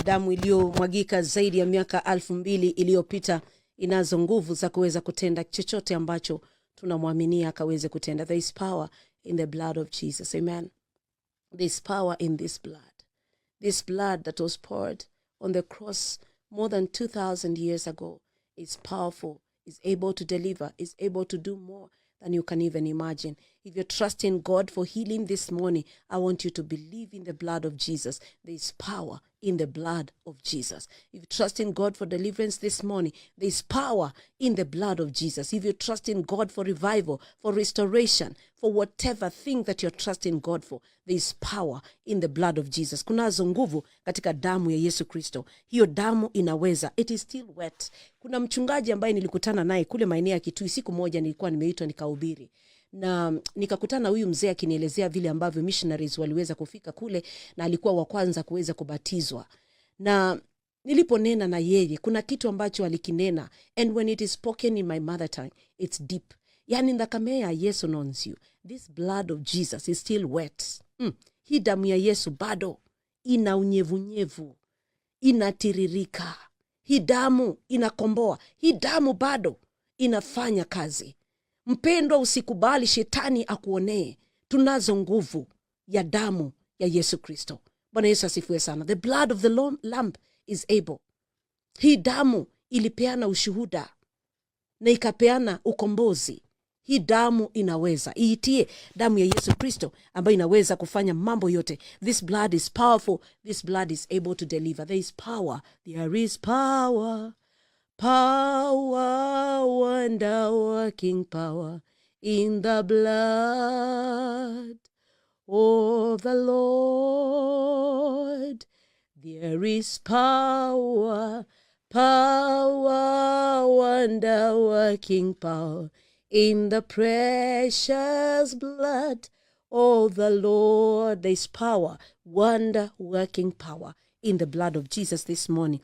Damu iliyomwagika zaidi ya miaka 2000 iliyopita inazo nguvu za kuweza kutenda chochote ambacho tunamwaminia akaweze kutenda. There is power in the blood of Jesus. Amen. There is power in this blood. This blood that was poured on the cross more than 2,000 years ago is powerful, is able to deliver, is able to do more than you can even imagine. If you're trusting God for healing this morning, I want you to believe in the blood of Jesus. There is power in the blood of Jesus. If you're trusting God for deliverance this morning, there is power in the blood of Jesus. If you're trusting God for revival, for restoration, for whatever thing that you're trusting God for, there is power in the blood of Jesus. Kunazo nguvu katika damu ya Yesu Kristo. Hiyo damu inaweza. It is still wet. Kuna mchungaji ambaye nilikutana naye kule maeneo ya Kitui. Siku moja nilikuwa nimeitwa nikahubiri. Na nikakutana huyu mzee akinielezea vile ambavyo missionaries waliweza kufika kule na alikuwa wa kwanza kuweza kubatizwa. Na niliponena na yeye, kuna kitu ambacho alikinena, and when it is spoken in my mother tongue, it's deep. Yani ndakamea Yesu knows you. This blood of Jesus is still wet. Hii damu ya Yesu bado ina unyevunyevu, inatiririka. Hii damu inakomboa. Hii damu bado inafanya kazi. Mpendwa, usikubali shetani akuonee. Tunazo nguvu ya damu ya Yesu Kristo. Bwana Yesu asifiwe sana. The blood of the lamb is able. Hii damu ilipeana ushuhuda na ikapeana ukombozi. Hii damu inaweza. Iitie damu ya Yesu Kristo ambayo inaweza kufanya mambo yote. This blood is powerful. This blood is able to deliver. There is power. There is power. Power, wonder-working power in the blood of the Lord. There is power, power, wonder-working power in the precious blood of the Lord. There is power, wonder-working power in the blood of Jesus this morning.